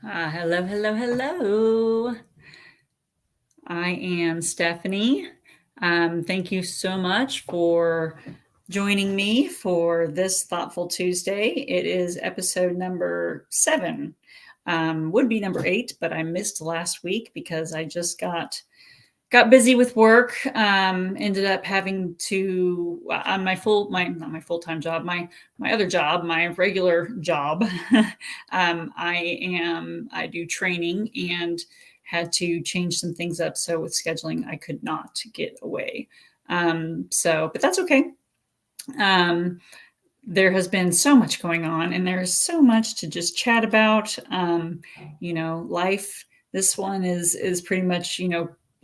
Hello, hello, hello. I am Stephanie. Thank you so much for joining me for this Thoughtful Tuesday. It is episode number 7. Would be number 8, but I missed last week because I just got busy with work. Ended up having to on my not my full-time job, my other job, my regular job. I do training and had to change some things up. So with scheduling, I could not get away. But that's okay. Um, there has been so much going on, and there's so much to just chat about. Life. This one is pretty much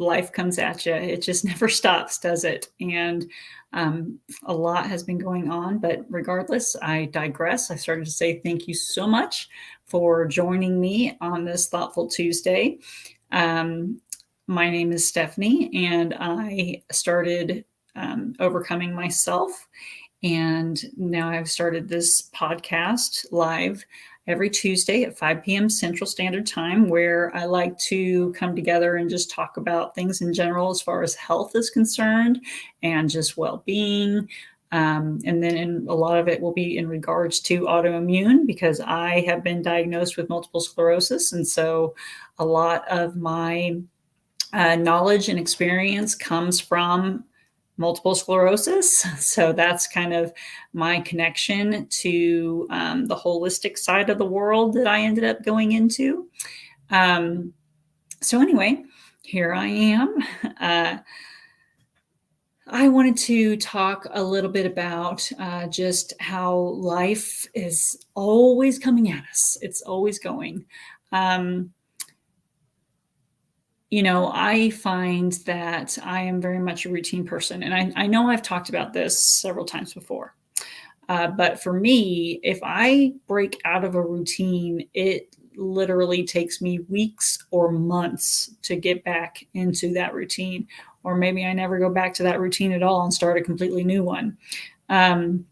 life comes at you. It just never stops, does it? And a lot has been going on, but regardless, I digress. I started to say thank you so much for joining me on this Thoughtful Tuesday. Um, my name is Stephanie, and I started overcoming myself. And now I've started this podcast live every Tuesday at 5 p.m. Central Standard Time, where I like to come together and just talk about things in general as far as health is concerned and just well being. And then a lot of it will be in regards to autoimmune because I have been diagnosed with multiple sclerosis. And so a lot of my knowledge and experience comes from multiple sclerosis. So that's kind of my connection to the holistic side of the world that I ended up going into. Um, so, anyway, here I am. I wanted to talk a little bit about just how life is always coming at us, it's always going. Um, I find that I am very much a routine person. And I know I've talked about this several times before. But for me, if I break out of a routine, it literally takes me weeks or months to get back into that routine. Or maybe I never go back to that routine at all and start a completely new one. Um,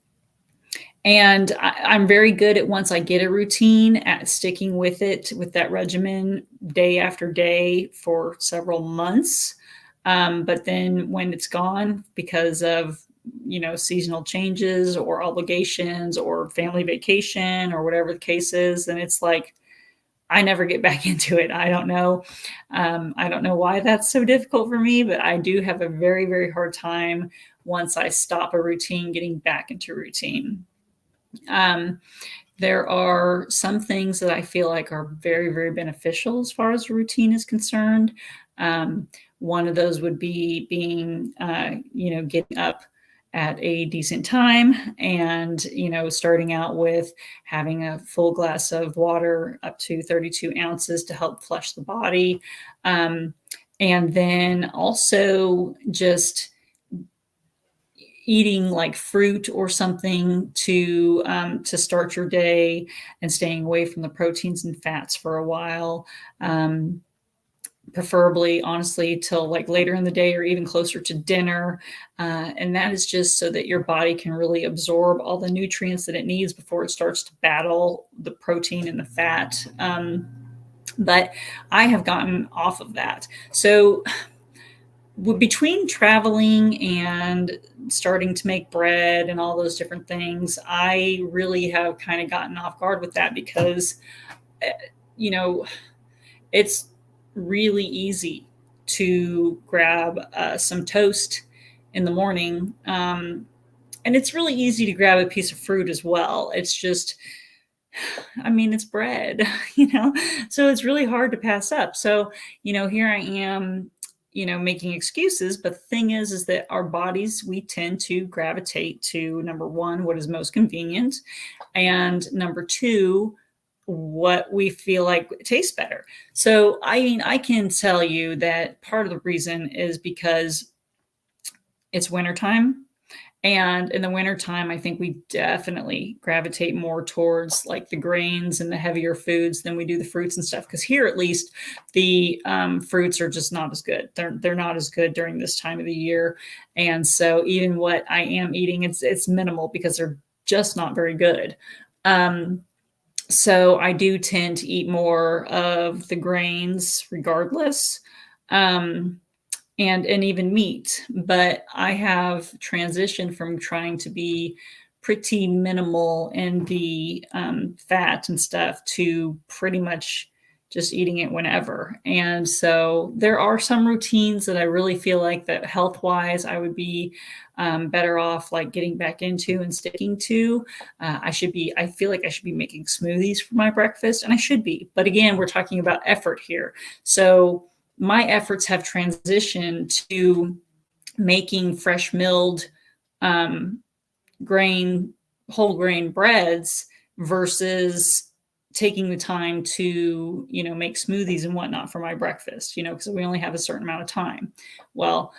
and I'm very good at once I get a routine at sticking with it, with that regimen day after day for several months. But then when it's gone because of, seasonal changes or obligations or family vacation or whatever the case is, then it's like, I never get back into it. I don't know. I don't know why that's so difficult for me, but I do have a very, very hard time once I stop a routine getting back into routine. Um, there are some things that I feel like are very, very beneficial as far as routine is concerned. Um, One of those would be being, getting up at a decent time and, starting out with having a full glass of water up to 32 ounces to help flush the body. And then also just eating like fruit or something to start your day and staying away from the proteins and fats for a while. Preferably, honestly, till like later in the day or even closer to dinner. And that is just so that your body can really absorb all the nutrients that it needs before it starts to battle the protein and the fat. But I have gotten off of that. So between traveling and starting to make bread and all those different things, I really have kind of gotten off guard with that because, eh, you know, it's really easy to grab some toast in the morning. And it's really easy to grab a piece of fruit as well. It's just, I mean, it's bread, so it's really hard to pass up. So, here I am, making excuses. But the thing is that our bodies, we tend to gravitate to number one, what is most convenient, and number two, what we feel like tastes better. So, I mean, I can tell you that part of the reason is because it's wintertime, and in the wintertime, I think we definitely gravitate more towards like the grains and the heavier foods than we do the fruits and stuff. Because here, at least, the fruits are just not as good. They're not as good during this time of the year, and so even what I am eating, it's minimal because they're just not very good. Um, So I do tend to eat more of the grains regardless. Um, and even meat. But I have transitioned from trying to be pretty minimal in the fat and stuff to pretty much just eating it whenever. And so there are some routines that I really feel like that health wise I would be better off like getting back into and sticking to. I feel like I should be making smoothies for my breakfast, and I should be. But again, we're talking about effort here. So my efforts have transitioned to making fresh milled um, grain, whole grain breads versus taking the time to, make smoothies and whatnot for my breakfast, because we only have a certain amount of time. Well,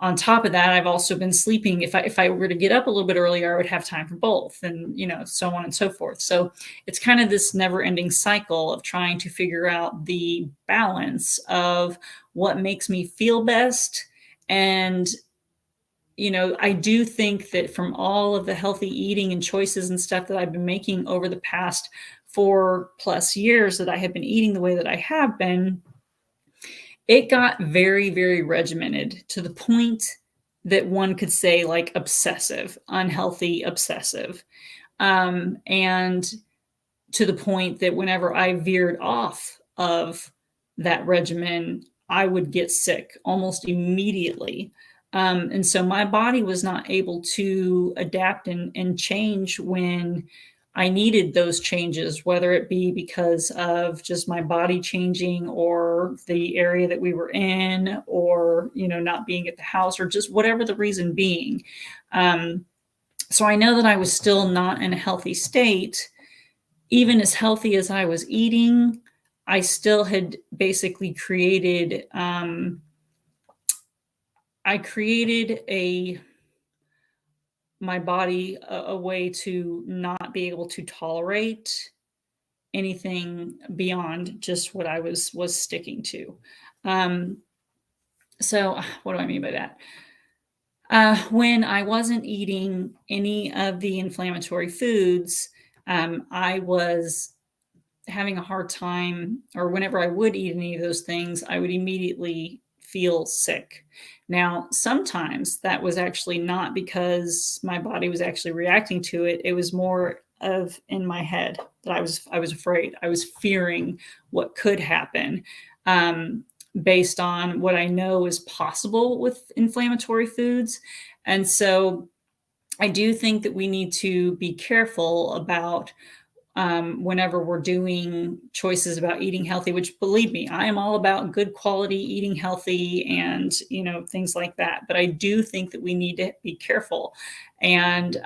on top of that, I've also been sleeping. If I were to get up a little bit earlier, I would have time for both, and so on and so forth. So it's kind of this never-ending cycle of trying to figure out the balance of what makes me feel best. And I do think that from all of the healthy eating and choices and stuff that I've been making over the past 4+ years that I have been eating the way that I have been, it got very, very regimented to the point that one could say like obsessive, unhealthy, obsessive. And to the point that whenever I veered off of that regimen, I would get sick almost immediately. And so my body was not able to adapt and change when I needed those changes, whether it be because of just my body changing or the area that we were in, or, not being at the house, or just whatever the reason being. So I know that I was still not in a healthy state. Even as healthy as I was eating, I still had basically I created my body a way to not be able to tolerate anything beyond just what I was sticking to. Um, so what do I mean by that? When I wasn't eating any of the inflammatory foods, I was having a hard time, or whenever I would eat any of those things, I would immediately feel sick. Now, sometimes that was actually not because my body was actually reacting to it. It was more of in my head that I was afraid. I was fearing what could happen. Based on what I know is possible with inflammatory foods. And so I do think that we need to be careful about whenever we're doing choices about eating healthy, which believe me, I am all about good quality eating healthy and, things like that. But I do think that we need to be careful and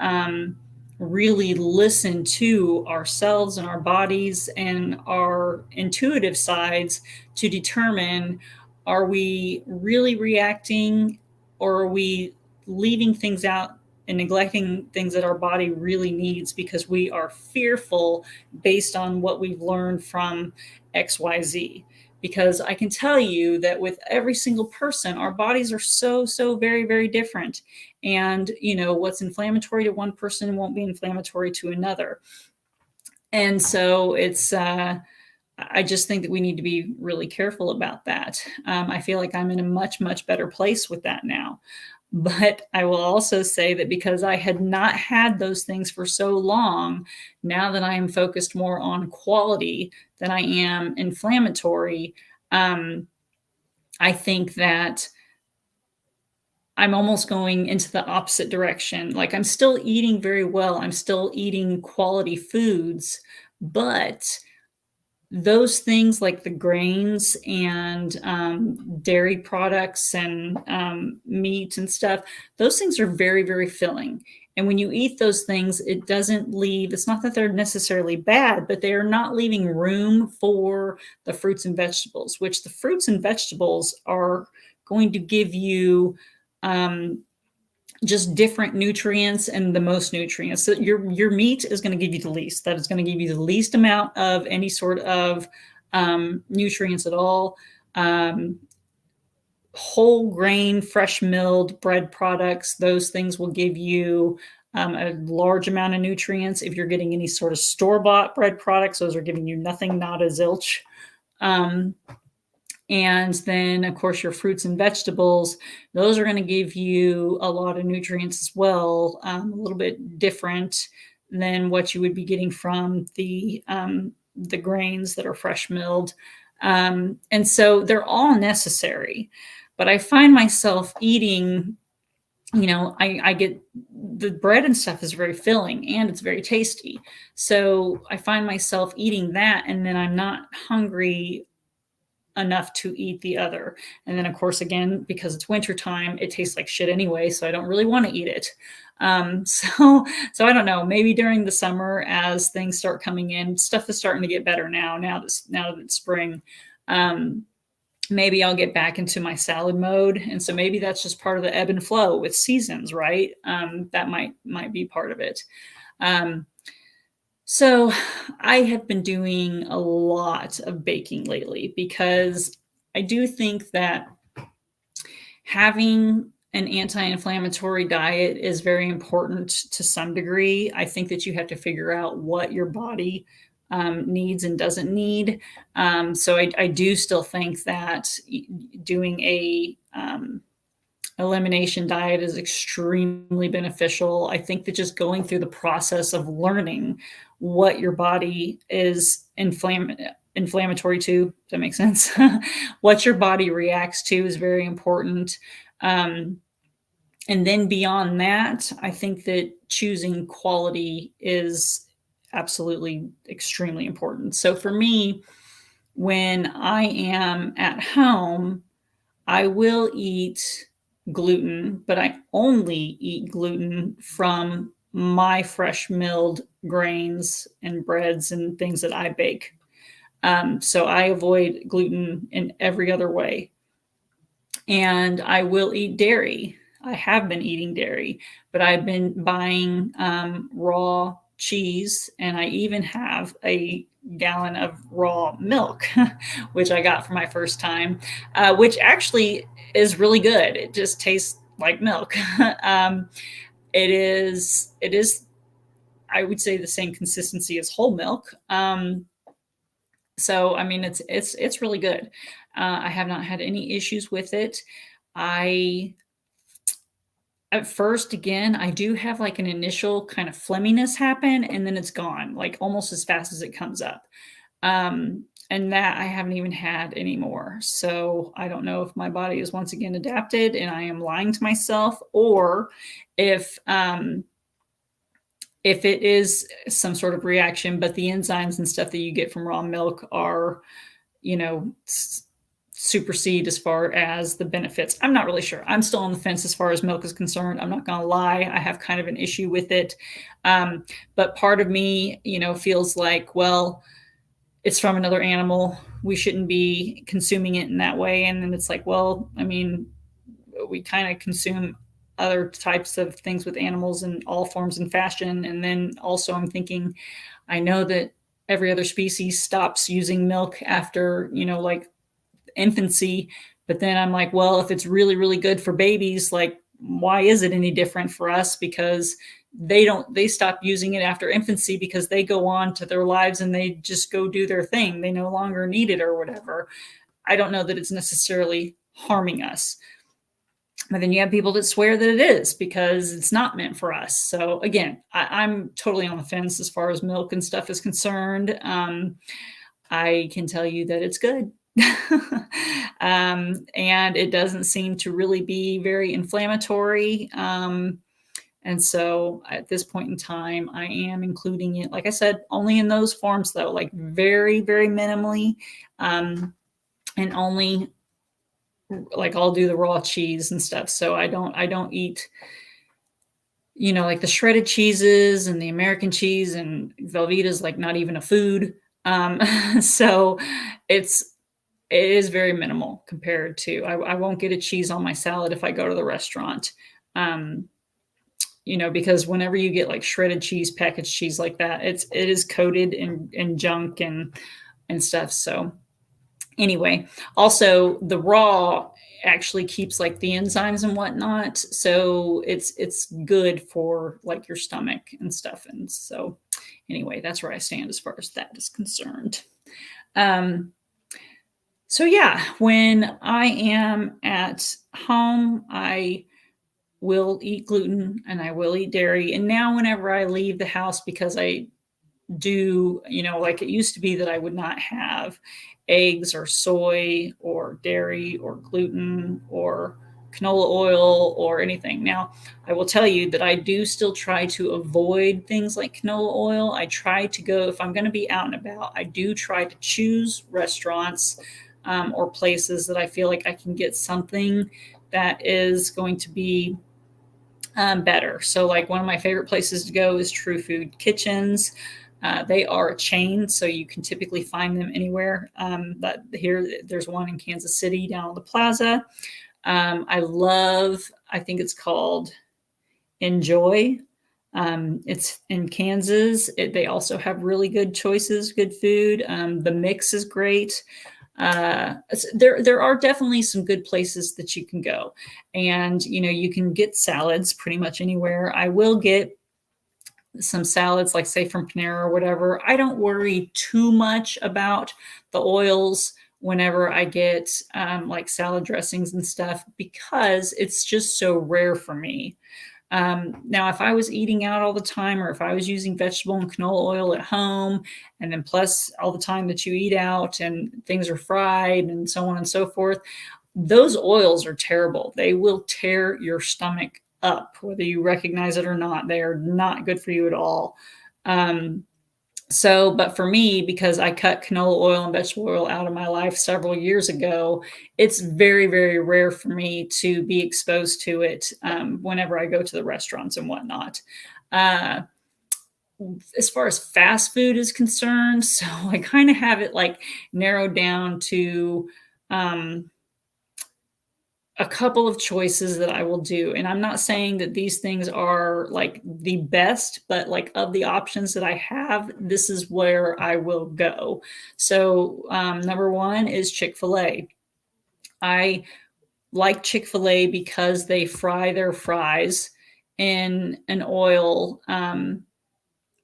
really listen to ourselves and our bodies and our intuitive sides to determine, are we really reacting, or are we leaving things out and neglecting things that our body really needs because we are fearful based on what we've learned from XYZ. Because I can tell you that with every single person, our bodies are so, so very, very different. And, what's inflammatory to one person won't be inflammatory to another. And so I just think that we need to be really careful about that. I feel like I'm in a much, much better place with that now. But I will also say that because I had not had those things for so long, now that I am focused more on quality than I am inflammatory, I think that I'm almost going into the opposite direction. Like, I'm still eating very well, I'm still eating quality foods, but those things like the grains and dairy products and meat and stuff, those things are very, very filling. And when you eat those things, it doesn't leave, it's not that they're necessarily bad, but they are not leaving room for the fruits and vegetables, which the fruits and vegetables are going to give you um, just different nutrients and the most nutrients. So your meat is going to give you the least. That is going to give you the least amount of any sort of nutrients at all. Um, Whole grain, fresh milled bread products, those things will give you a large amount of nutrients. If you're getting any sort of store-bought bread products, those are giving you nothing, not a zilch. And then, of course, your fruits and vegetables, those are going to give you a lot of nutrients as well, a little bit different than what you would be getting from the grains that are fresh milled. And so they're all necessary. But I find myself eating, I get the bread and stuff is very filling and it's very tasty. So I find myself eating that, and then I'm not hungry enough to eat the other. And then, of course, again, because it's wintertime, it tastes like shit anyway, so I don't really want to eat it. So I don't know. Maybe during the summer, as things start coming in, stuff is starting to get better now. Now that it's spring, maybe I'll get back into my salad mode, and so maybe that's just part of the ebb and flow with seasons, right? That might be part of it. So I have been doing a lot of baking lately because I do think that having an anti-inflammatory diet is very important to some degree. I think that you have to figure out what your body needs and doesn't need. So I do still think that doing a elimination diet is extremely beneficial. I think that just going through the process of learning what your body is inflammatory to, does that make sense? What your body reacts to is very important. And then beyond that, I think that choosing quality is absolutely extremely important. So for me, when I am at home, I will eat gluten, but I only eat gluten from my fresh milled grains and breads and things that I bake. So I avoid gluten in every other way. And I will eat dairy. I have been eating dairy, but I've been buying raw cheese, and I even have a gallon of raw milk, which I got for my first time, which actually is really good. It just tastes like milk. It is, I would say, the same consistency as whole milk. So I mean, it's really good. I have not had any issues with it. I At first, again, I do have like an initial kind of phlegminess happen, and then it's gone, like almost as fast as it comes up. And that I haven't even had anymore. So I don't know if my body is once again adapted and I am lying to myself, or if it is some sort of reaction, but the enzymes and stuff that you get from raw milk are, you know, supersede as far as the benefits. I'm not really sure. I'm still on the fence as far as milk is concerned. I'm not going to lie. I have kind of an issue with it. But part of me, feels like, well, it's from another animal. We shouldn't be consuming it in that way. And then it's like, well, I mean, we kind of consume other types of things with animals in all forms and fashion. And then also I'm thinking, I know that every other species stops using milk after, like infancy. But then I'm like, well, if it's really, really good for babies, like, why is it any different for us? Because they stop using it after infancy because they go on to their lives and they just go do their thing. They no longer need it or whatever. I don't know that it's necessarily harming us. But then you have people that swear that it is because it's not meant for us. So again, I'm totally on the fence as far as milk and stuff is concerned. I can tell you that it's good. And it doesn't seem to really be very inflammatory. And so at this point in time, I am including it, like I said, only in those forms though, like very, very minimally. And only like I'll do the raw cheese and stuff. So I don't eat, like the shredded cheeses and the American cheese, and Velveeta's like not even a food. So it is very minimal compared to, I won't get a cheese on my salad if I go to the restaurant. Because whenever you get like shredded cheese, packaged cheese like that, it is coated in junk and stuff. So Anyway, also the raw actually keeps like the enzymes and whatnot, so it's good for like your stomach and stuff. And so anyway, that's where I stand as far as that is concerned. um so yeah, when I am at home, I will eat gluten and I will eat dairy. And now whenever I leave the house, because I do, like it used to be that I would not have eggs or soy or dairy or gluten or canola oil or anything. Now, I will tell you that I do still try to avoid things like canola oil. I try to go, if I'm going to be out and about, I do try to choose restaurants or places that I feel like I can get something that is going to be better. So, like one of my favorite places to go is True Food Kitchens. They are a chain, so you can typically find them anywhere. But here, there's one in Kansas City down on the plaza. I think it's called Enjoy. It's in Kansas. They also have really good choices, good food. The mix is great. There are definitely some good places that you can go, and you can get salads pretty much anywhere. I will get some salads, like say from Panera or whatever. I don't worry too much about the oils whenever I get like salad dressings and stuff, because it's just so rare for me. Now, if I was eating out all the time, or if I was using vegetable and canola oil at home, and then plus all the time that you eat out and things are fried and so on and so forth, those oils are terrible. They will tear your stomach up, whether you recognize it or not. They are not good for you at all. Um, but for me, because I cut canola oil and vegetable oil out of my life several years ago, it's very, very rare for me to be exposed to it whenever I go to the restaurants and whatnot. Uh, as far as fast food is concerned, so I kind of have it like narrowed down to um, a couple of choices that I will do. And I'm not saying that these things are like the best, but like of the options that I have, this is where I will go. So, number one is Chick fil A. I like Chick fil A because they fry their fries in an oil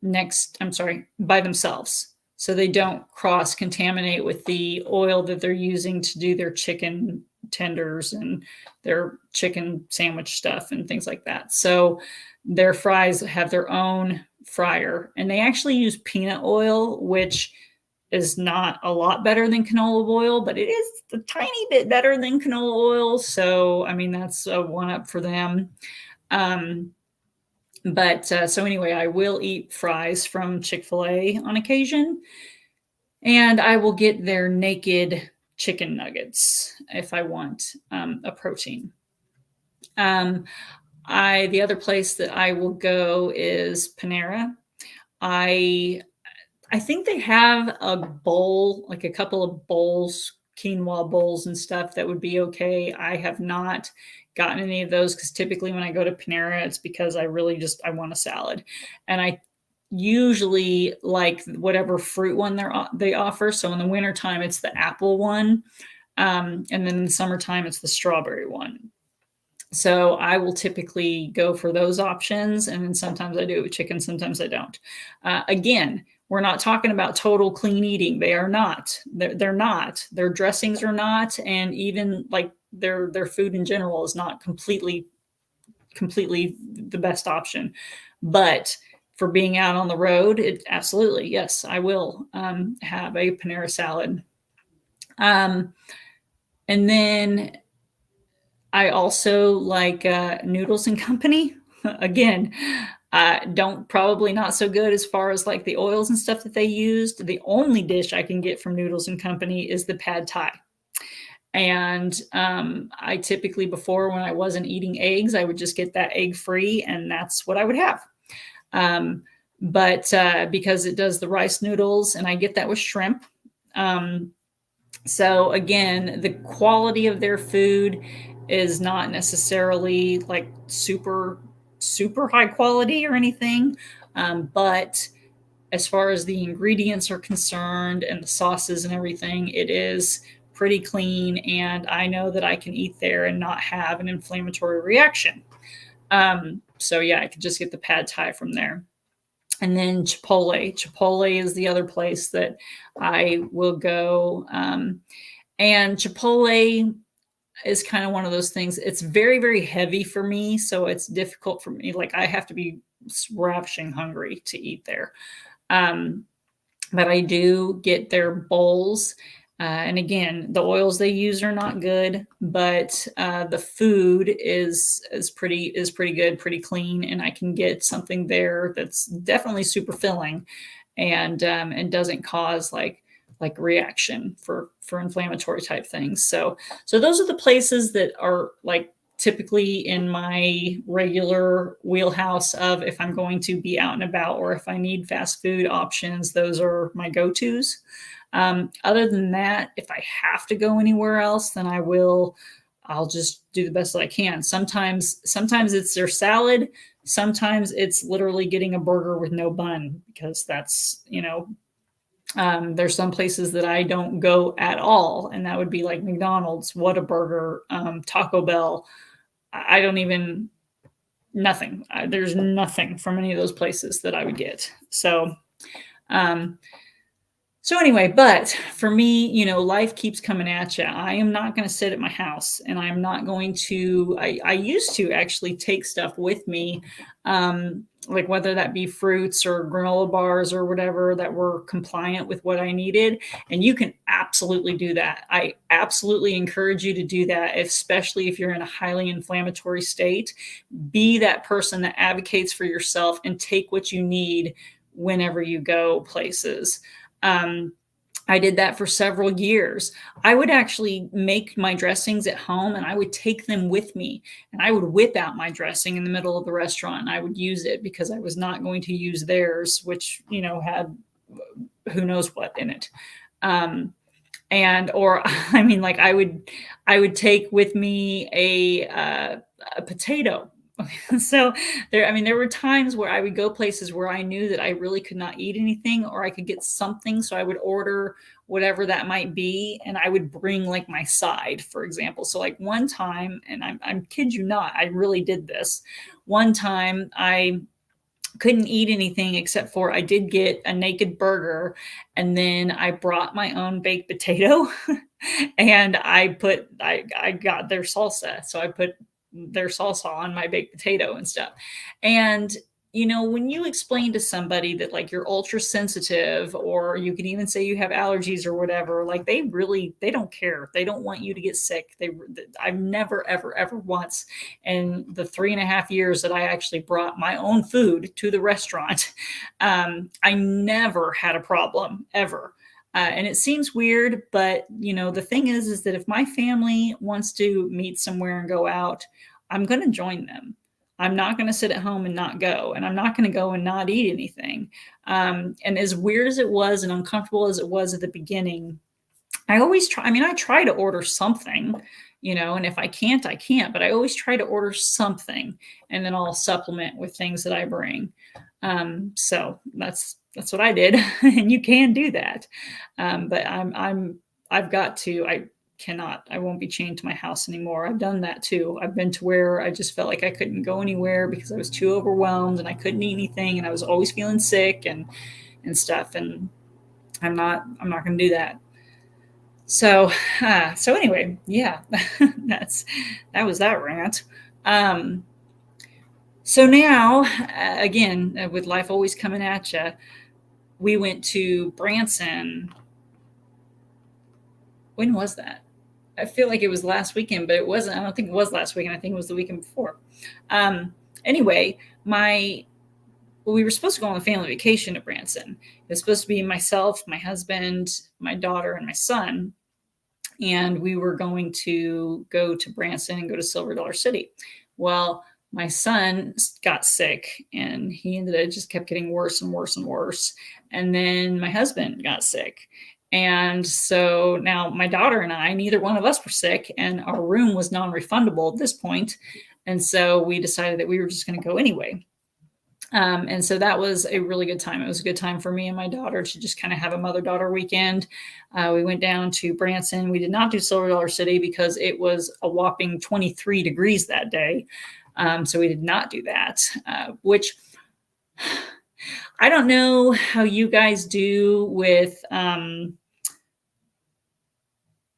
by themselves. So they don't cross contaminate with the oil that they're using to do their chicken tenders and their chicken sandwich stuff and things like that. So their fries have their own fryer, and they actually use peanut oil, which is not a lot better than canola oil, but it is a tiny bit better than canola oil. So, I mean, that's a one up for them. Um, so anyway, I will eat fries from Chick fil A on occasion, and I will get their naked chicken nuggets if I want a protein. Um, the other place that I will go is Panera. I I think they have a bowl, like a couple of bowls, quinoa bowls and stuff that would be okay. I have not gotten any of those because typically when I go to Panera, it's because I want a salad, and I usually like whatever fruit one they offer. So in the wintertime, it's the apple one, and then in the summertime, it's the strawberry one. So I will typically go for those options, and then sometimes I do it with chicken, sometimes I don't. Again, we're not talking about total clean eating. They are not. They're not. Their dressings are not, and even like their food in general is not completely the best option. But for being out on the road, it absolutely, yes, I will have a Panera salad. Um, and then I also like Noodles and Company. Again, don't probably not so good as far as like the oils and stuff that they used. The only dish I can get from Noodles and Company is the pad thai. And I typically, before when I wasn't eating eggs, I would just get that egg free, and that's what I would have. Um, but because it does the rice noodles, and I get that with shrimp. So again, the quality of their food is not necessarily like super high quality or anything, but as far as the ingredients are concerned and the sauces and everything, it is pretty clean, and I know that I can eat there and not have an inflammatory reaction. So yeah, I could just get the pad thai from there. And then Chipotle. Chipotle is the other place that I will go. And Chipotle is kind of one of those things. It's very, very heavy for me. So it's difficult for me. Like I have to be ravishing hungry to eat there. Um, but I do get their bowls. And again, the oils they use are not good, but the food is pretty good, pretty clean, and I can get something there that's definitely super filling, and doesn't cause like reaction for inflammatory type things. So those are the places that are like typically in my regular wheelhouse of if I'm going to be out and about or if I need fast food options, those are my go-tos. Other than that, if I have to go anywhere else, then I'll just do the best that I can. Sometimes it's their salad. Sometimes it's literally getting a burger with no bun because there's some places that I don't go at all, and that would be like McDonald's, Whataburger, Taco Bell. I don't even nothing. There's nothing from any of those places that I would get. Um, so anyway, but for me, life keeps coming at you. I am not going to sit at my house, and I'm not going to. I used to actually take stuff with me, like whether that be fruits or granola bars or whatever that were compliant with what I needed. And you can absolutely do that. I absolutely encourage you to do that, especially if you're in a highly inflammatory state. Be that person that advocates for yourself and take what you need whenever you go places. Um, I did that for several years. I would actually make my dressings at home and I would take them with me, and I would whip out my dressing in the middle of the restaurant and I would use it because I was not going to use theirs, which, had who knows what in it. Or I mean, like I would take with me a potato. So there were times where I would go places where I knew that I really could not eat anything or I could get something. So I would order whatever that might be. And I would bring like my side, for example. So like one time, and I'm kid you not, I really did this. One time I couldn't eat anything except for I did get a naked burger, and then I brought my own baked potato and I got their salsa. So I put their salsa on my baked potato and stuff. And when you explain to somebody that like you're ultra sensitive, or you can even say you have allergies or whatever, like they don't care. They don't want you to get sick. I've never, ever, ever once in the 3.5 years that I actually brought my own food to the restaurant, I never had a problem ever. And it seems weird, but the thing is that if my family wants to meet somewhere and go out, I'm going to join them. I'm not going to sit at home and not go, and I'm not going to go and not eat anything. And as weird as it was and uncomfortable as it was at the beginning, I always try. I mean, I try to order something, and if I can't, I can't, but I always try to order something, and then I'll supplement with things that I bring. So that's what I did, and you can do that. But I've got to. I won't be chained to my house anymore. I've done that too. I've been to where I just felt like I couldn't go anywhere because I was too overwhelmed and I couldn't eat anything, and I was always feeling sick and stuff. And I'm not going to do that. So anyway, yeah, that was that rant. So now, again, with life always coming at you, we went to Branson. When was that? I feel like it was last weekend, but it wasn't. I don't think it was last weekend. I think it was the weekend before. Anyway, we were supposed to go on a family vacation to Branson. It was supposed to be myself, my husband, my daughter, and my son. And we were going to go to Branson and go to Silver Dollar City. Well, my son got sick, and it just kept getting worse and worse and worse. And then my husband got sick. And so now my daughter and I, neither one of us were sick, and our room was non-refundable at this point. And so we decided that we were just going to go anyway. And so that was a really good time. It was a good time for me and my daughter to just kind of have a mother daughter weekend. We went down to Branson. We did not do Silver Dollar City because it was a whopping 23 degrees that day. So we did not do that, which I don't know how you guys do with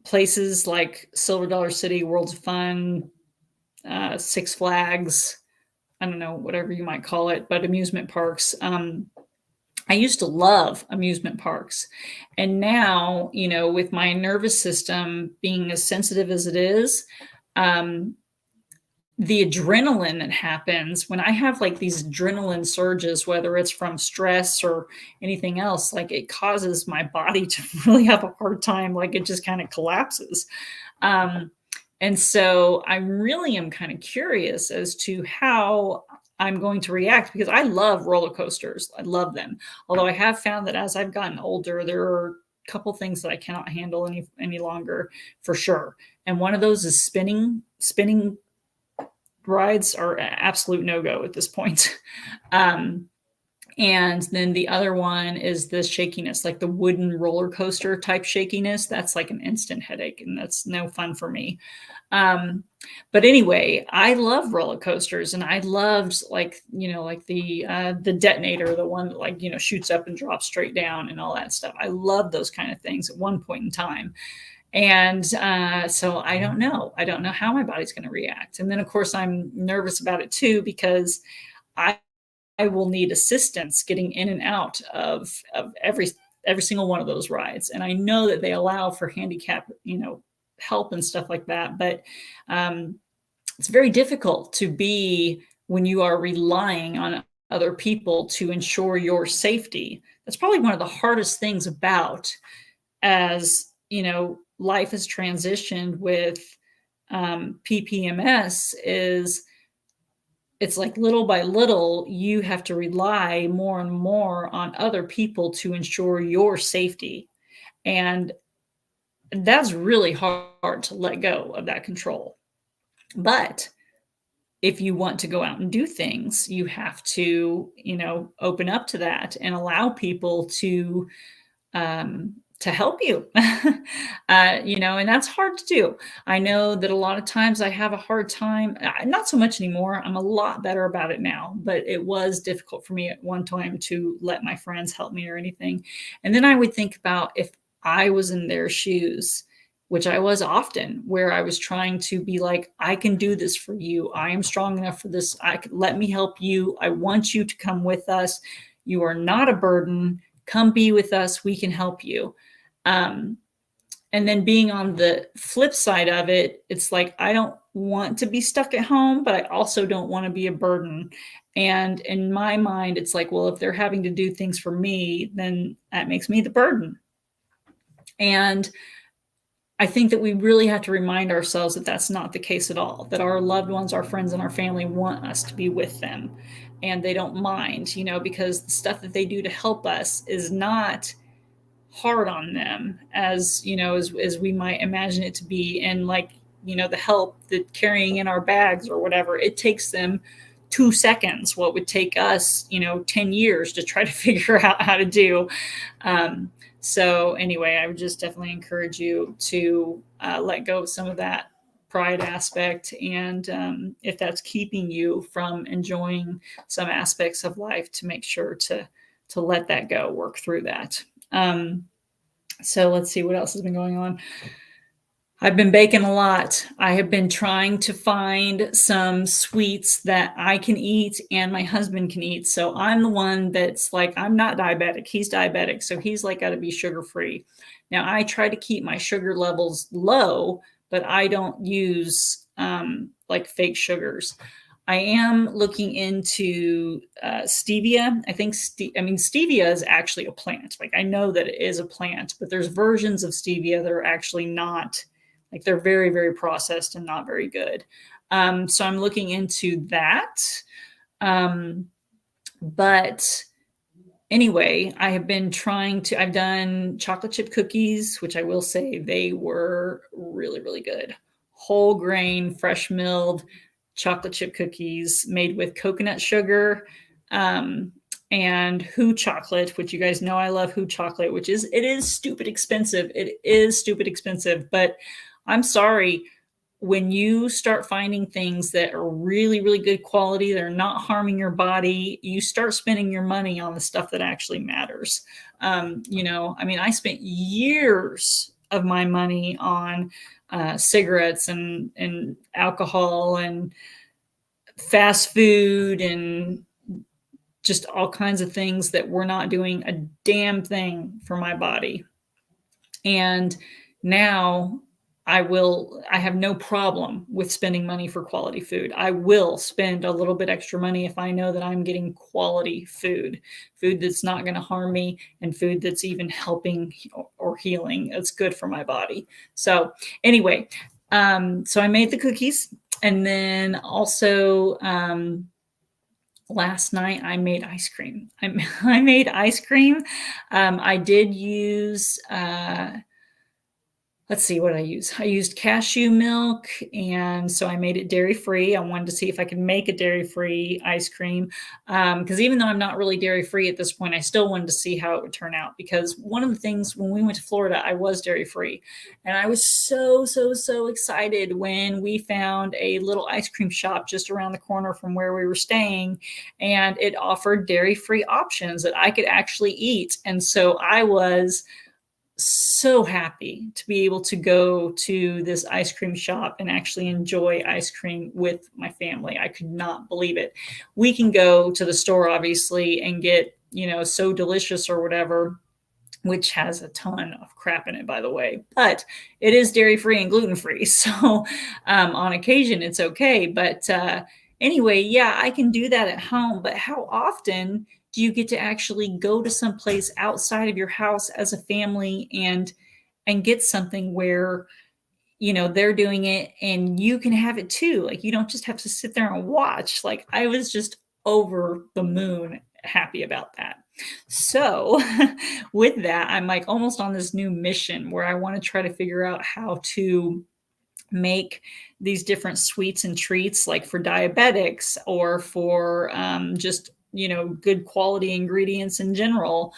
places like Silver Dollar City, Worlds of Fun, Six Flags. I don't know, whatever you might call it, but amusement parks. I used to love amusement parks. And now, with my nervous system being as sensitive as it is, um, the adrenaline that happens when I have like these adrenaline surges, whether it's from stress or anything else, like it causes my body to really have a hard time. Like it just kind of collapses. Um, and so I really am kind of curious as to how I'm going to react because I love roller coasters. I love them. Although I have found that as I've gotten older, there are a couple things that I cannot handle any longer for sure. And one of those is spinning rides are absolute no go at this point. Um, and then the other one is the shakiness, like the wooden roller coaster type shakiness. That's like an instant headache, and that's no fun for me. Um, but anyway, I love roller coasters, and I loved like the detonator, the one that shoots up and drops straight down, and all that stuff. I love those kind of things at one point in time. And so I don't know. I don't know how my body's going to react. And then, of course, I'm nervous about it too because I, I will need assistance getting in and out of every single one of those rides. And I know that they allow for handicap, help and stuff like that. But um, it's very difficult to be when you are relying on other people to ensure your safety. That's probably one of the hardest things about as life has transitioned with PPMS is it's like little by little you have to rely more and more on other people to ensure your safety, and that's really hard to let go of that control. But if you want to go out and do things, you have to open up to that and allow people to help you. And that's hard to do. I know that a lot of times I have a hard time, not so much anymore. I'm a lot better about it now, but it was difficult for me at one time to let my friends help me or anything. And then I would think about if I was in their shoes, which I was often, where I was trying to be like, I can do this for you. I am strong enough for this. Let me help you. I want you to come with us. You are not a burden. Come be with us. We can help you. Um, and then being on the flip side of it, it's like, I don't want to be stuck at home, but I also don't want to be a burden. And in my mind, it's like, well, if they're having to do things for me, then that makes me the burden. And I think that we really have to remind ourselves that that's not the case at all, that our loved ones, our friends, and our family want us to be with them. And they don't mind, because the stuff that they do to help us is not hard on them as we might imagine it to be. And the help, the carrying in our bags or whatever, it takes them 2 seconds what would take us 10 years to try to figure out how to do. So anyway, I would just definitely encourage you to let go of some of that pride aspect, and if that's keeping you from enjoying some aspects of life, to make sure to let that go, work through that. So let's see what else has been going on. I've been baking a lot. I have been trying to find some sweets that I can eat and my husband can eat. So I'm the one that's like, I'm not diabetic. He's diabetic. So he's like got to be sugar free. Now I try to keep my sugar levels low, but I don't use like fake sugars. I am looking into stevia. I think stevia is actually a plant. Like I know that it is a plant, but there's versions of stevia that are actually not, like they're very, very processed and not very good. So I'm looking into that. But anyway, I've done chocolate chip cookies, which I will say they were really, really good. Whole grain, fresh milled chocolate chip cookies made with coconut sugar, and Who chocolate, which you guys know I love Who chocolate, it is stupid expensive. It is stupid expensive, but I'm sorry, when you start finding things that are really, really good quality, they're not harming your body, you start spending your money on the stuff that actually matters. I mean, I spent years of my money on cigarettes and alcohol and fast food and just all kinds of things that were not doing a damn thing for my body. And now I have no problem with spending money for quality food. I will spend a little bit extra money if I know that I'm getting quality food that's not going to harm me, and food that's even helping or healing. It's good for my body. So anyway, so I made the cookies, and then also, last night I made ice cream. I made ice cream. I did use, let's see what I use. I used cashew milk, and so I made it dairy free. I wanted to see if I could make a dairy free ice cream, because even though I'm not really dairy free at this point, I still wanted to see how it would turn out. Because one of the things when we went to Florida, I was dairy free, and I was so excited when we found a little ice cream shop just around the corner from where we were staying, and it offered dairy free options that I could actually eat. And so I was so happy to be able to go to this ice cream shop and actually enjoy ice cream with my family. I could not believe it. We can go to the store, obviously, and get, So Delicious or whatever, which has a ton of crap in it, by the way, but it is dairy free and gluten free. So on occasion, it's okay. But anyway, yeah, I can do that at home. But how often do you get to actually go to some place outside of your house as a family and get something where they're doing it and you can have it too? Like, you don't just have to sit there and watch. Like, I was just over the moon happy about that. So with that, I'm like almost on this new mission where I want to try to figure out how to make these different sweets and treats, like for diabetics or for just good quality ingredients in general,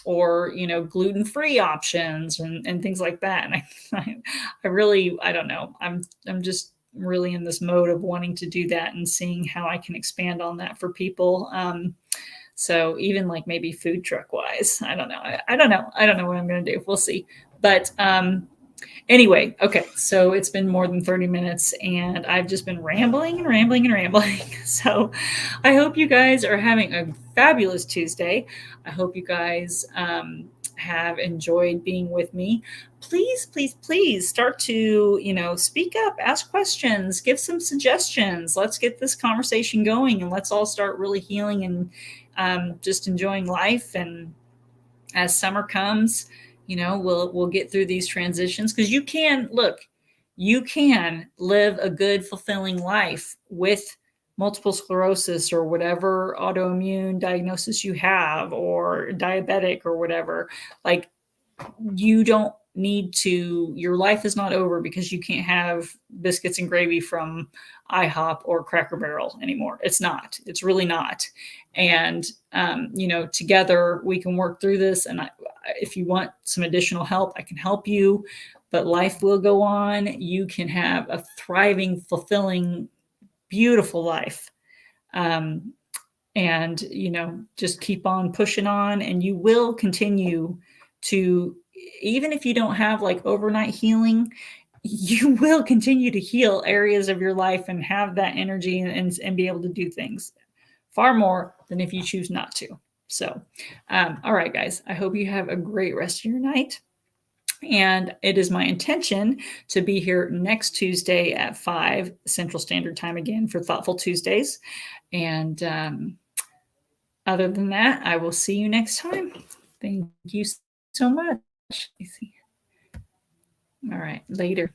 or gluten-free options and things like that. And I really, I don't know, I'm just really in this mode of wanting to do that and seeing how I can expand on that for people. So even like maybe food truck wise, I don't know. I don't know. I don't know what I'm going to do. We'll see. But anyway, okay. So it's been more than 30 minutes and I've just been rambling and rambling and rambling. So I hope you guys are having a fabulous Tuesday. I hope you guys have enjoyed being with me. Please start to, speak up, ask questions, give some suggestions. Let's get this conversation going and let's all start really healing and just enjoying life. And as summer comes, we'll get through these transitions, because you can live a good, fulfilling life with multiple sclerosis or whatever autoimmune diagnosis you have, or diabetic or whatever. Like, you don't need to, your life is not over because you can't have biscuits and gravy from IHOP or Cracker Barrel anymore. It's really not. And, together we can work through this. And if you want some additional help, I can help you, but life will go on. You can have a thriving, fulfilling, beautiful life. And, just keep on pushing on, and you will continue to, even if you don't have like overnight healing, you will continue to heal areas of your life and have that energy and be able to do things far more than if you choose not to. So, all right, guys, I hope you have a great rest of your night. And it is my intention to be here next Tuesday at 5 Central Standard Time again for Thoughtful Tuesdays. And other than that, I will see you next time. Thank you so much. All right, later.